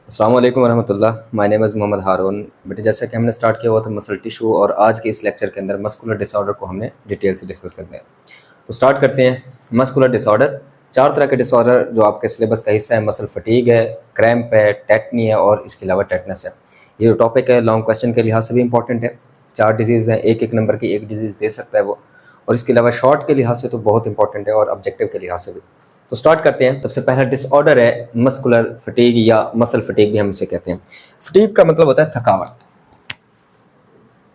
अस्सलाम वालेकुम रहमतुल्लाह। माय नेम इज़ मोहम्मद हारून। बेटे जैसा कि हमने स्टार्ट किया हुआ था मसल टिश्यू, और आज के इस लेक्चर के अंदर मस्कुलर डिसऑर्डर को हमने डिटेल से डिस्कस करते हैं। तो स्टार्ट करते हैं। मस्कुलर डिसऑर्डर, चार तरह के डिसऑर्डर जो आपके सिलेबस का हिस्सा है। मसल फटीग है, क्रैम्प है, टेटनी है और इसके अलावा टेटनस है। ये जो टॉपिक है लॉन्ग क्वेश्चन के लिहाज से भी इंपॉर्टेंट है। चार डिजीज़ हैं, एक एक नंबर की एक डिजीज़ दे सकता है वो, और इसके अलावा शॉर्ट के लिहाज से तो बहुत इंपॉर्टेंट है और ऑब्जेक्टिव के लिहाज से भी। तो स्टार्ट करते हैं। सबसे पहला डिसऑर्डर है मस्कुलर फटीग या मसल फटीग भी हम इसे कहते हैं। फटीग का मतलब होता है थकावट।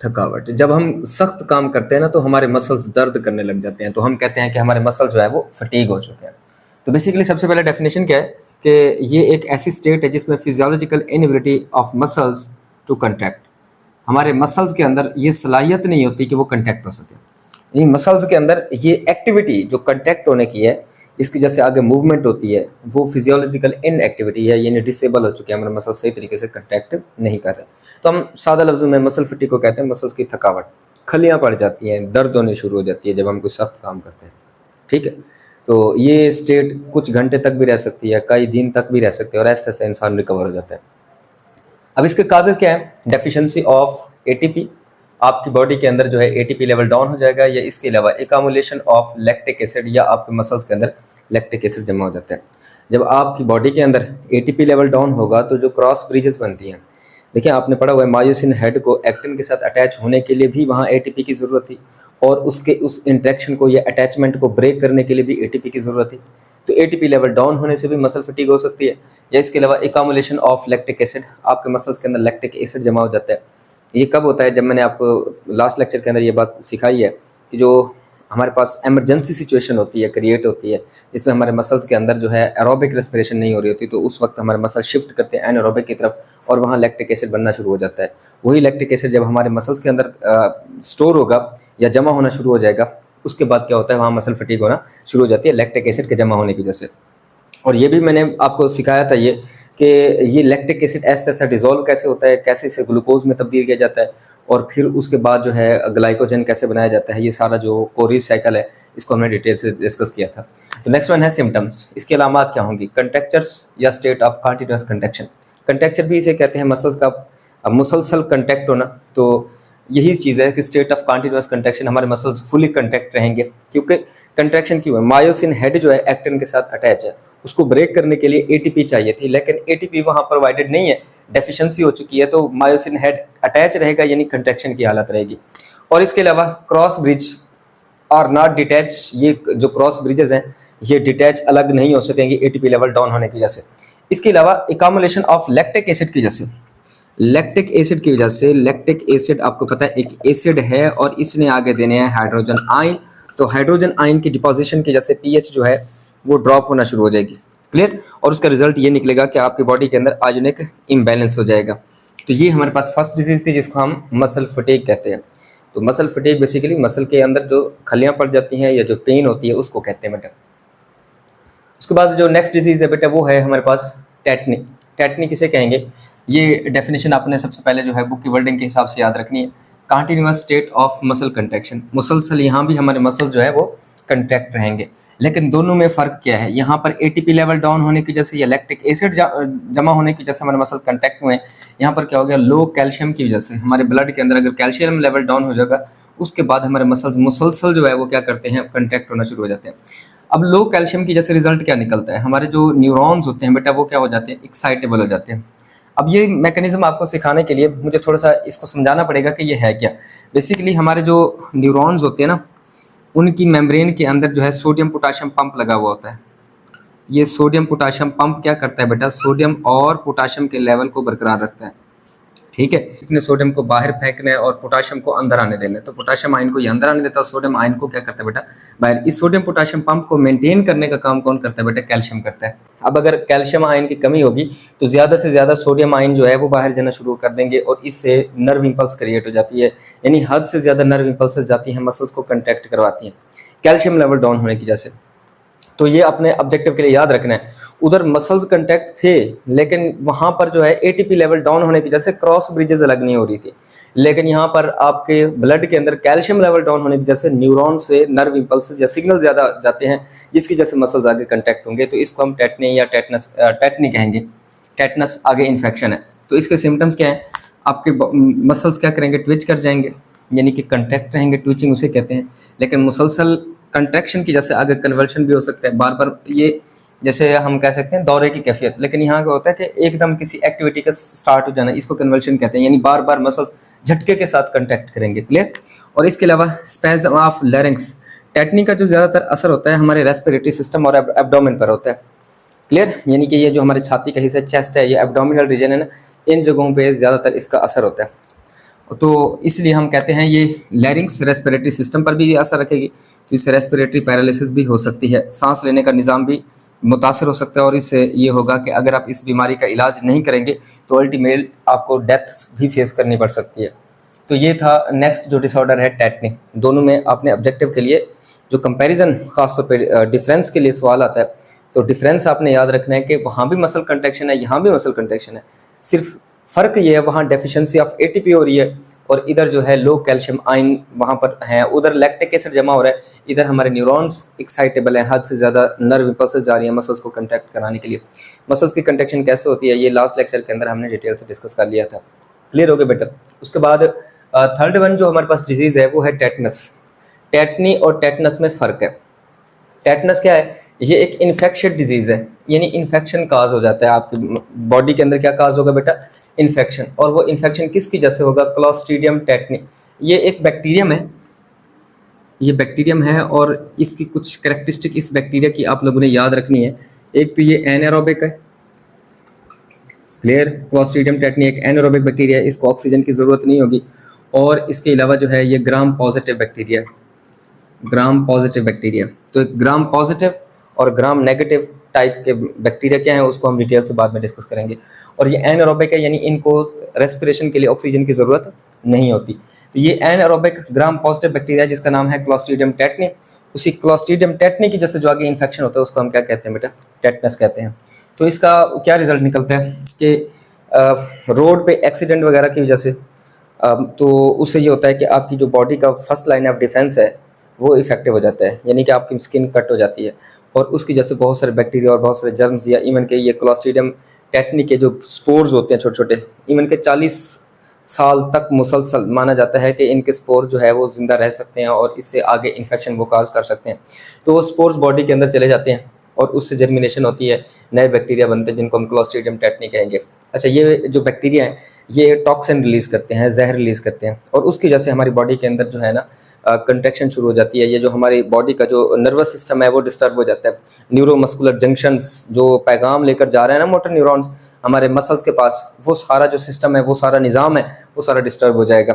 थकावट, जब हम सख्त काम करते हैं ना तो हमारे मसल्स दर्द करने लग जाते हैं, तो हम कहते हैं कि हमारे मसल जो है वो फटीग हो चुके हैं। तो बेसिकली सबसे पहले डेफिनेशन क्या है कि ये एक ऐसी स्टेट है जिसमें physiological inability of muscles to contract. हमारे मसल्स के अंदर ये सलाहियत नहीं होती कि वो कंटैक्ट हो सके। यानी मसल्स के अंदर ये एक्टिविटी जो कंटैक्ट होने की है, इसकी जैसे आगे मूवमेंट होती है, वो फिजियोलॉजिकल इनएक्टिविटी है, यानी डिसेबल हो चुके हैं, हमारे मसल सही तरीके से कंटैक्ट नहीं कर रहे। तो हम सादा लफ्ज़ों में मसल फटीग को कहते हैं मसल्स की थकावट। खलियाँ पड़ जाती हैं, दर्द होने शुरू हो जाती है जब हम कोई सख्त काम करते हैं। ठीक है, तो ये स्टेट कुछ घंटे तक भी रह सकती है, कई दिन तक भी रह सकती है, और ऐसे ऐसे इंसान रिकवर हो जाता है। अब इसके काजेज क्या है? डेफिशिएंसी ऑफ एटीपी, आपकी बॉडी के अंदर जो है एटीपी लेवल डाउन हो जाएगा, या इसके अलावा एकामुलेशन ऑफ लैक्टिक एसिड, या आपके मसल्स के अंदर लैक्टिक एसिड जमा हो जाता है। जब आपकी बॉडी के अंदर एटीपी लेवल डाउन होगा तो जो क्रॉस ब्रिजेस बनती हैं, देखिए आपने पढ़ा हुआ है मायोसिन हेड को एक्टिन के साथ अटैच होने के लिए भी वहाँ एटीपी की ज़रूरत थी, और उसके उस इंट्रैक्शन को या अटैचमेंट को ब्रेक करने के लिए भी एटीपी की ज़रूरत थी। तो एटीपी लेवल डाउन होने से भी मसल फटीग हो सकती है, या इसके अलावा एकामुलेशन ऑफ लैक्टिक एसिड, आपके मसल्स के अंदर लैक्टिक एसिड जमा हो जाता है। ये कब होता है? जब मैंने आपको लास्ट लेक्चर के अंदर ये बात सिखाई है कि जो हमारे पास इमरजेंसी सिचुएशन होती है, क्रिएट होती है, इसमें हमारे मसल्स के अंदर जो है एरोबिक रेस्पिरेशन नहीं हो रही होती, तो उस वक्त हमारे मसल शिफ्ट करते हैं एनारोबिक की तरफ, और वहाँ लैक्टिक एसिड बनना शुरू हो जाता है। वही लैक्टिक एसिड जब हमारे मसल्स के अंदर स्टोर होगा या जमा होना शुरू हो जाएगा, उसके बाद क्या होता है, वहाँ मसल फटीग होना शुरू हो जाती है लैक्टिक एसिड के जमा होने की वजह से। और ये भी मैंने आपको सिखाया था ये कि ये लैक्टिक एसिड ऐसा ऐसा डिज़ोल्व कैसे होता है, कैसे इसे ग्लूकोज में तब्दील किया जाता है, और फिर उसके बाद जो है ग्लाइकोजन कैसे बनाया जाता है। ये सारा जो कोरी साइकिल है, इसको हमने डिटेल से डिस्कस किया था। तो नेक्स्ट वन है सिम्टम्स। इसकी अलामात क्या होंगी? कंट्रैक्चर्स या स्टेट ऑफ कॉन्टिन्यूअस कंट्रैक्शन। कंट्रैक्चर भी इसे कहते हैं मसल्स का मुसलसल कंटैक्ट होना। तो यही चीज़ है कि स्टेट ऑफ कॉन्टिन्यूअस कंट्रैक्शन, हमारे मसल्स फुली कंटैक्ट रहेंगे। क्योंकि कंट्रैक्शन क्यों है? मायोसिन हेड जो है एक्टिन के साथ अटैच है, उसको ब्रेक करने के लिए एटीपी चाहिए थी, लेकिन एटीपी वहाँ प्रोवाइडेड नहीं है, डेफिशिएंसी हो चुकी है, तो मायोसिन हेड अटैच रहेगा, यानी कंट्रैक्शन की हालत रहेगी। और इसके अलावा cross bridge are not detach, ये जो क्रॉस ब्रिजेस हैं ये डिटैच अलग नहीं हो सकेंगे एटीपी लेवल डाउन होने की वजह से। इसके अलावा एकामुलेशन ऑफ लैक्टिक एसिड की वजह से, लैक्टिक एसिड की वजह से, लैक्टिक एसिड आपको पता है एक एसिड है और इसने आगे देने हैं हाइड्रोजन आयन, तो हाइड्रोजन आयन की डिपोजिशन की वजह से पीएच जो है वो ड्रॉप होना शुरू हो जाएगी। क्लियर? और उसका रिजल्ट ये निकलेगा कि आपकी बॉडी के अंदर आयोनिक इम्बैलेंस हो जाएगा। तो ये हमारे पास फर्स्ट डिजीज थी जिसको हम मसल फटीग कहते हैं। तो मसल फटीग बेसिकली मसल के अंदर जो खलियां पड़ जाती हैं या जो पेन होती है उसको कहते हैं बेटा। उसके बाद जो नेक्स्ट डिजीज है बेटा वो है हमारे पास टेटनी। टेटनी किसे कहेंगे? ये डेफिनेशन आपने सबसे पहले जो है बुक की वर्डिंग के हिसाब से याद रखनी है। Continuous state of muscle contraction, मुसलसल यहाँ भी हमारे मसल जो है वो कंट्रैक्ट रहेंगे, लेकिन दोनों में फ़र्क क्या है? यहाँ पर एटीपी लेवल डाउन होने की वजह से या लैक्टिक एसिड जमा होने की वजह से हमारे मसल कंटैक्ट हुए हैं। यहाँ पर क्या हो गया? लो कैल्शियम की वजह से हमारे ब्लड के अंदर अगर कैल्शियम लेवल डाउन हो जाएगा, उसके बाद हमारे मसल्स मुसलसल जो है वो क्या करते हैं? कंटैक्ट होना शुरू हो जाते हैं। अब लो कैल्शियम की जैसे रिजल्ट क्या निकलता है? हमारे जो न्यूरॉन्स होते हैं बेटा वो क्या हो जाते हैं? एक्साइटेबल हो जाते हैं। अब ये मैकेनिज्म आपको सिखाने के लिए मुझे थोड़ा सा इसको समझाना पड़ेगा कि ये है क्या। बेसिकली हमारे जो न्यूरॉन्स होते हैं ना, उनकी मेम्ब्रेन के अंदर जो है सोडियम पोटाशियम पंप लगा हुआ होता है। ये सोडियम पोटाशियम पंप क्या करता है बेटा? सोडियम और पोटाशियम के लेवल को बरकरार रखता है। ठीक है, इतने सोडियम को बाहर फेंकना है और पोटाशियम को अंदर आने देना है, तो पोटाशियम आयन को ये अंदर आने देता है, सोडियम आयन को क्या करता है बेटा? बाहर। इस सोडियम पोटाशियम पंप को मेंटेन करने का काम कौन करता है बेटा? कैल्शियम करता है। अब अगर कैल्शियम आयन की कमी होगी तो ज़्यादा से ज़्यादा सोडियम आयन जो है वो बाहर जाना शुरू कर देंगे, और इससे नर्व इंपल्स क्रिएट हो जाती है, यानी हद से ज़्यादा नर्व इंपल्स जाती हैं, मसल्स को कंट्रैक्ट करवाती हैं कैल्शियम लेवल डाउन होने की वजह से। तो ये अपने ऑब्जेक्टिव के लिए याद रखना है। उधर मसल्स कंटैक्ट थे, लेकिन वहाँ पर जो है एटीपी लेवल डाउन होने की वजह से क्रॉस ब्रिजेस अलग नहीं हो रही थी, लेकिन यहाँ पर आपके ब्लड के अंदर कैल्शियम लेवल डाउन होने की वजह से न्यूरॉन से नर्व इंपल्स या सिग्नल ज़्यादा जाते हैं, जिसकी वजह से मसल्स आगे कंटैक्ट होंगे। तो इसको हम टेटनी या टेटनी कहेंगे। टेटनस आगे इन्फेक्शन है। तो इसके सिम्टम्स क्या हैं, आपके मसल्स क्या करेंगे, ट्विच कर जाएंगे, यानी कि कंट्रैक्ट रहेंगे, ट्विचिंग उसे कहते हैं। लेकिन मुसलसल कंट्रैक्शन की जैसे आगे कन्वर्शन भी हो सकता है, बार बार ये जैसे हम कह सकते हैं दौरे की कैफियत। लेकिन यहाँ क्या होता है कि एकदम किसी एक्टिविटी का स्टार्ट हो जाना, इसको कन्वर्शन कहते हैं, यानी बार बार मसल्स झटके के साथ कंट्रैक्ट करेंगे। क्लियर। और इसके अलावा स्पैज़म ऑफ लैरिंक्स, टेटनी का जो ज़्यादातर असर होता है हमारे रेस्पिरेटरी सिस्टम और एब्डोमेन पर होता है। क्लियर, यानी कि ये जो हमारे छाती का हिस्सा चेस्ट है, ये एब्डोमिनल रीजन है ना, इन जगहों पे ज़्यादातर इसका असर होता है। तो इसलिए हम कहते हैं ये लैरिंग्स रेस्पिरेटरी सिस्टम पर भी असर रखेगी, तो इससे रेस्पिरेटरी पैरालिसिस भी हो सकती है, सांस लेने का निज़ाम भी मुतासर हो सकता है। और इससे ये होगा कि अगर आप इस बीमारी का इलाज नहीं करेंगे तो अल्टीमेट आपको डेथ भी फेस करनी पड़ सकती है। तो ये था नेक्स्ट जो डिसऑर्डर है टेटनी। दोनों में अपने ऑब्जेक्टिव के लिए जो कंपैरिजन खासतौर पे डिफरेंस के लिए सवाल आता है, तो डिफरेंस आपने याद रखना है कि वहाँ भी मसल कंट्रैक्शन है, यहाँ भी मसल कंट्रैक्शन है, सिर्फ फ़र्क ये है वहाँ डेफिशिएंसी ऑफ एटीपी हो रही है और इधर जो है लो कैल्शियम आयन वहाँ पर है, उधर लैक्टिक एसिड जमा हो रहा है, इधर हमारे न्यूरॉन्स एक्साइटेबल हैं, हद से ज़्यादा नर्व इम्पल्सेस जा रही हैं मसल्स को कंट्रैक्ट कराने के लिए। मसल्स की कंट्रैक्शन कैसे होती है ये लास्ट लेक्चर के अंदर हमने डिटेल से डिस्कस कर लिया था। क्लियर हो गया बेटा। उसके बाद थर्ड वन जो हमारे पास डिजीज़ है वो है टेटनस। टेटनी और टेटनस में फ़र्क है। टेटनस क्या है, ये एक इन्फेक्शन डिजीज़ है, यानी इन्फेक्शन काज हो जाता है आपकी बॉडी के अंदर। क्या काज होगा बेटा, इन्फेक्शन। और वो इन्फेक्शन किसकी जैसे होगा, क्लोस्ट्रीडियम टेटनी। ये एक बैक्टीरियम है, ये बैक्टीरियम है और इसकी कुछ कैरेक्टरिस्टिक इस बैक्टीरिया की आप लोगों ने याद रखनी है। एक तो ये एनारोबिक है। क्लियर, क्लोस्ट्रीडियम टेटनी एक एनारोबिक बैक्टीरिया है, इसको ऑक्सीजन की ज़रूरत नहीं होगी। और इसके अलावा जो है ये gram positive bacteria, gram positive bacteria. तो ग्राम पॉजिटिव और ग्राम नेगेटिव टाइप के बैक्टीरिया क्या है उसको हम डिटेल से बाद में डिस्कस करेंगे। और ये एनारोबिक है, यानी इनको रेस्पिरेशन के लिए ऑक्सीजन की ज़रूरत नहीं होती। तो ये एनारोबिक ग्राम पॉजिटिव बैक्टीरिया जिसका नाम है क्लोस्ट्रीडियम टेटनी। उसी क्लोस्ट्रीडियम टेटनी की जैसे जो आगे इन्फेक्शन होता है उसको हम क्या कहते हैं बेटा, टेटनस कहते हैं। तो इसका क्या रिजल्ट निकलता है कि रोड पे एक्सीडेंट वगैरह की वजह से तो उससे ये होता है कि आपकी जो बॉडी का फर्स्ट लाइन ऑफ डिफेंस है वो इफेक्टिव हो जाता है, यानी कि आपकी स्किन कट हो जाती है और उसकी जैसे बहुत सारे बैक्टीरिया और बहुत सारे जर्म्स या इवन के ये क्लोस्ट्रीडियम टेटनी के जो स्पोर्स होते हैं छोटे छोटे, इवन के 40 साल तक मुसलसल माना जाता है कि इनके स्पोर जो है वो ज़िंदा रह सकते हैं और इससे आगे इन्फेक्शन वो काज कर सकते हैं। तो वो स्पोर्स बॉडी के अंदर चले जाते हैं और उससे जर्मिनेशन होती है, नए बैक्टीरिया बनते हैं जिनको हम क्लोस्ट्रीडियम टेटनी कहेंगे। अच्छा, ये जो बैक्टीरिया हैं ये टॉक्सिन रिलीज़ करते हैं, जहर रिलीज़ करते हैं और उसकी वजह से हमारी बॉडी के अंदर जो है ना कंट्रैक्शन शुरू हो जाती है। ये जो हमारी बॉडी का जो नर्वस सिस्टम है वो डिस्टर्ब हो जाता है। न्यूरोमस्कुलर जंक्शंस जो पैगाम लेकर जा रहे हैं ना मोटर न्यूरॉन्स हमारे मसल्स के पास, वो सारा जो सिस्टम है वो सारा निज़ाम है वो सारा डिस्टर्ब हो जाएगा।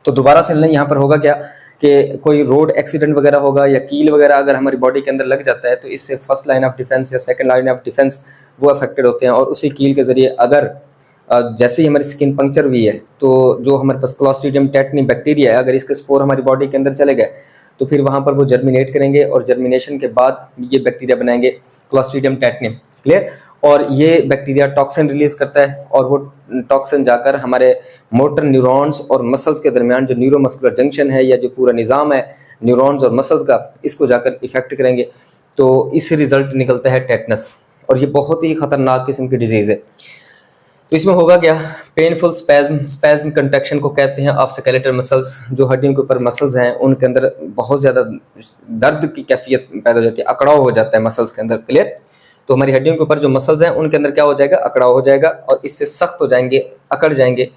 तो दोबारा से यहाँ पर होगा क्या कि कोई रोड एक्सीडेंट वगैरह होगा या कील वगैरह अगर हमारी बॉडी के अंदर लग जाता है तो इससे फर्स्ट लाइन ऑफ डिफेंस या सेकंड लाइन ऑफ डिफेंस वो अफेक्टेड होते हैं। और उसी कील के ज़रिए अगर जैसे ही हमारी स्किन पंक्चर हुई है तो जो हमारे पास क्लोस्ट्रीडियम टेटनी बैक्टीरिया है अगर इसके स्पोर हमारी बॉडी के अंदर चले गए तो फिर वहाँ पर वो जर्मिनेट करेंगे और जर्मिनेशन के बाद ये बैक्टीरिया बनाएंगे क्लोस्ट्रीडियम टेटनी। क्लियर। और ये बैक्टीरिया टॉक्सिन रिलीज करता है और वो टॉक्सिन जाकर हमारे मोटर न्यूरॉन्स और मसल्स के दरमियान जो न्यूरोमस्कुलर जंक्शन है या जो पूरा निज़ाम है न्यूरॉन्स और मसल्स का, इसको जाकर इफेक्ट करेंगे। तो इससे रिजल्ट निकलता है टेटनस और ये बहुत ही ख़तरनाक किस्म की डिजीज़ है। तो इसमें होगा क्या, पेनफुल स्पैज्म, स्पैज्म कंट्रैक्शन को कहते हैं ऑफ स्केलेटल मसल्स। जो हड्डियों के ऊपर मसल्स हैं उनके अंदर बहुत ज़्यादा दर्द की कैफियत पैदा हो जाती है, अकड़ाव हो जाता है मसल्स के अंदर। क्लियर। तो हमारी हड्डियों के ऊपर जो मसल्स हैं उनके अंदर क्या हो जाएगा, अकड़ाव हो जाएगा और इससे सख्त हो जाएंगे, अकड़ जाएंगे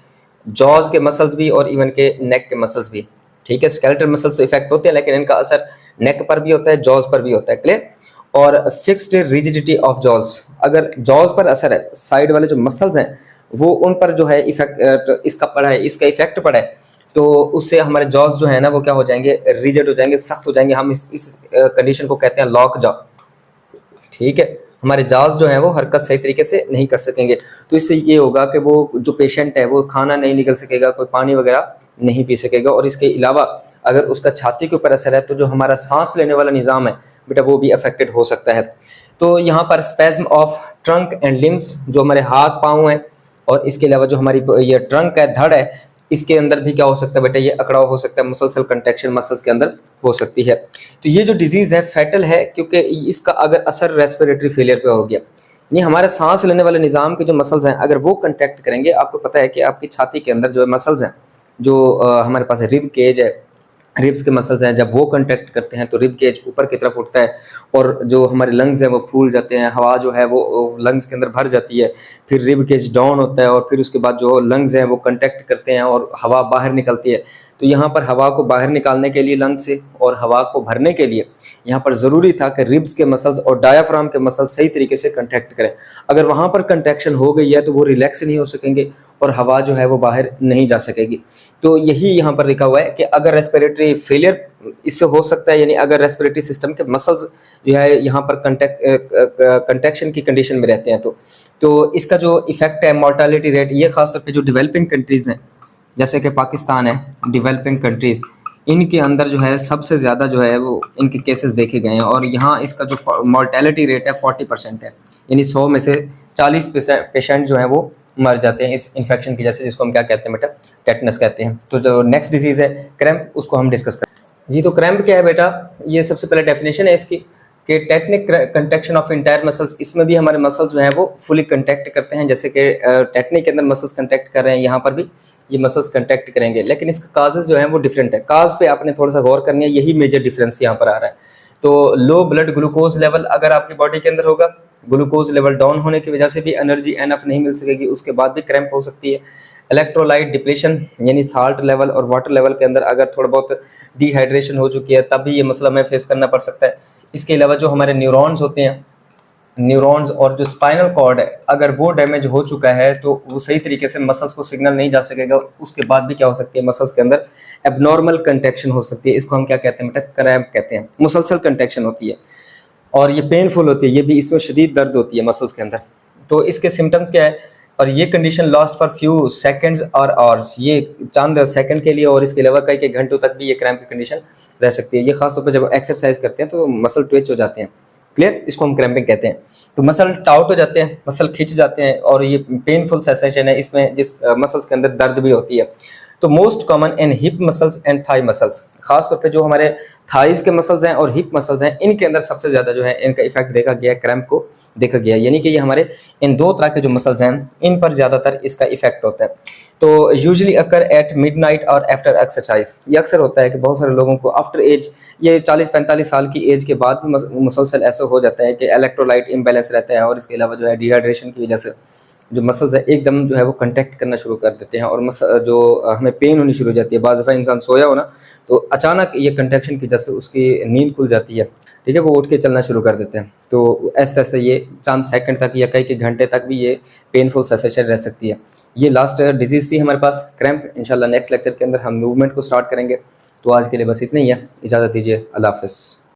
जॉज के मसल्स भी और इवन के नेक के मसल्स भी। ठीक है, स्केलेटल मसल्स तो इफेक्ट होते हैं लेकिन इनका असर नेक पर भी होता है, जॉज पर भी होता है। क्लियर। और फिक्स्ड रिजिडिटी ऑफ जॉज, अगर जॉज पर असर है, साइड वाले जो मसल्स हैं वो उन पर जो है इफेक्ट इसका पड़ा है, इसका इफेक्ट पड़ा है तो उससे हमारे जॉज जो है ना वो क्या हो जाएंगे, रिजिड हो जाएंगे, सख्त हो जाएंगे। हम इस कंडीशन को कहते हैं लॉक जॉ। ठीक है, हमारे जाज जो है वो हरकत सही तरीके से नहीं कर सकेंगे। तो इससे ये होगा कि वो जो पेशेंट है वो खाना नहीं निकल सकेगा, कोई पानी वगैरह नहीं पी सकेगा। और इसके अलावा अगर उसका छाती के ऊपर असर है तो जो हमारा सांस लेने वाला निज़ाम है बेटा वो भी अफेक्टेड हो सकता है। तो यहाँ पर spasm of trunk and limbs, जो हमारे हाथ पाँव हैं और इसके अलावा जो हमारी ये ट्रंक है, धड़ है, इसके अंदर भी क्या हो सकता है बेटा, ये अकड़ाव हो सकता है, मसलसल कंट्रैक्शन मसल्स के अंदर हो सकती है। तो ये जो डिजीज़ है फैटल है क्योंकि इसका अगर असर रेस्पिरेटरी फेलियर पे हो गया, नहीं, हमारे सांस लेने वाले निज़ाम के जो मसल्स हैं अगर वो कंट्रैक्ट करेंगे, आपको पता है कि आपकी छाती के अंदर जो मसल्स हैं, जो हमारे पास रिब केज है, रिब्स के मसल्स हैं, जब वो कंट्रैक्ट करते हैं तो रिब केज ऊपर की तरफ उठता है और जो हमारे लंग्स हैं वो फूल जाते हैं, हवा जो है वो लंग्स के अंदर भर जाती है, फिर रिब केज डाउन होता है और फिर उसके बाद जो लंग्स हैं वो कंट्रैक्ट करते हैं और हवा बाहर निकलती है। तो यहाँ पर हवा को बाहर निकालने के लिए लंग्स से और हवा को भरने के लिए यहाँ पर ज़रूरी था कि रिब्स के मसल्स और डायाफ्राम के मसल्स सही तरीके से कंट्रैक्ट करें। अगर वहाँ पर कंट्रैक्शन हो गई है तो वो रिलैक्स नहीं हो सकेंगे और हवा जो है वो बाहर नहीं जा सकेगी। तो यही यहाँ पर लिखा हुआ है कि अगर रेस्पिरेटरी फेलियर इससे हो सकता है, यानी अगर रेस्पिरेटरी सिस्टम के मसल्स जो है यहाँ पर कंट्रैक्शन की कंडीशन में रहते हैं तो इसका जो इफेक्ट है मोर्टालिटी रेट, ये खासतौर पे जो डेवलपिंग कंट्रीज़ हैं जैसे कि पाकिस्तान है, डेवलपिंग कंट्रीज़, इनके अंदर जो है सबसे ज़्यादा जो है वो इनके केसेस देखे गए हैं और यहाँ इसका जो मोर्टेलिटी रेट है 40% है, यानी 100 में से 40 पेशेंट जो है वो मर जाते हैं इस इन्फेक्शन की, जैसे जिसको हम क्या कहते हैं बेटा, टेटनस कहते हैं। तो जो नेक्स्ट डिजीज़ है क्रैम्प, उसको हम डिस्कस करें। जी, तो क्रैम्प क्या है बेटा, ये सबसे पहले डेफिनेशन है इसकी कि technique contraction of entire muscles, इसमें भी हमारे मसल्स जो है वो फुली कंट्रैक्ट करते हैं, जैसे कि टेक्निक के अंदर मसल्स कंट्रैक्ट कर रहे हैं, यहाँ पर भी ये मसल्स कंट्रैक्ट करेंगे, लेकिन इसका काजेज जो है वो डिफरेंट है। काज पे आपने थोड़ा सा गौर करनी है, यही मेजर डिफरेंस यहाँ पर आ रहा है। तो लो ब्लड ग्लूकोज लेवल अगर आपकी बॉडी के अंदर होगा, ग्लूकोज लेवल डाउन होने की वजह से भी एनर्जी एनफ नहीं मिल सकेगी, उसके बाद भी क्रैम्प हो सकती है। इलेक्ट्रोलाइट डिप्लेशन, यानी साल्ट लेवल और वाटर लेवल के अंदर अगर थोड़ा बहुत डिहाइड्रेशन हो चुकी है तब भी ये मसला हमें फेस करना पड़ सकता है। इसके अलावा जो हमारे न्यूरॉन्स होते हैं, न्यूरॉन्स और जो स्पाइनल कॉर्ड है, अगर वो डैमेज हो चुका है तो वो सही तरीके से मसल्स को सिग्नल नहीं जा सकेगा, उसके बाद भी क्या हो सकती है, मसल्स के अंदर एबनॉर्मल कंट्रैक्शन हो सकती है। इसको हम क्या कहते हैं बेटा, क्रैम्प कहते हैं। मुसलसल कंट्रैक्शन होती है और ये पेनफुल होती है, ये भी इसमें शदीद दर्द होती है मसल्स के अंदर। तो इसके सिम्टम्स क्या है, और ये condition last for few seconds और आवर्स, ये चंद सेकंड के लिए और इसके अलावा कई घंटों तक भी ये क्रैम्प की कंडीशन रह सकती है। ये खासतौर पर जब एक्सरसाइज करते हैं तो मसल ट्विच हो जाते हैं, क्लियर, इसको हम क्रैम्पिंग कहते हैं। तो मसल टाउट हो जाते हैं, मसल खिंच जाते हैं और ये पेनफुल सेंसेशन है, इसमें जिस मसल्स के अंदर दर्द भी होती है। तो most common in hip muscles and thigh muscles, खासतौर पे जो हमारे थाइज के मसल्स हैं और हिप मसल्स हैं, इनके अंदर सबसे ज़्यादा जो है इनका इफेक्ट देखा गया है, क्रैम्प को देखा गया है, यानी कि ये हमारे इन दो तरह के जो मसल्स हैं इन पर ज़्यादातर इसका इफेक्ट होता है। तो यूजुअली अकर एट मिडनाइट और आफ्टर एक्सरसाइज, ये अक्सर होता है कि बहुत सारे लोगों को आफ्टर एज, ये 40-45 साल की एज के बाद मुसलसल ऐसा हो जाता है कि इलेक्ट्रोलाइट इम्बैलेंस रहता है और इसके अलावा जो है डिहाइड्रेशन की वजह से जो मसल्स है एकदम जो है वो कंट्रैक्ट करना शुरू कर देते हैं और जो हमें पेन होनी शुरू हो जाती है। बाज़ दफ़ा इंसान सोया हो ना तो अचानक ये कंट्रैक्शन की वजह से उसकी नींद खुल जाती है, ठीक है, वो उठ के चलना शुरू कर देते हैं। तो ऐसे ऐसे ये चंद सेकंड तक या कई घंटे तक भी ये पेनफुल सेंसेशन रह सकती है। ये लास्ट डिजीज़ थी हमारे पास क्रैम्प। इंशाल्लाह नेक्स्ट लेक्चर के अंदर हम मूवमेंट को स्टार्ट करेंगे। तो आज के लिए बस इतना ही है, इजाज़त दीजिए, अल्लाह हाफ़िज़।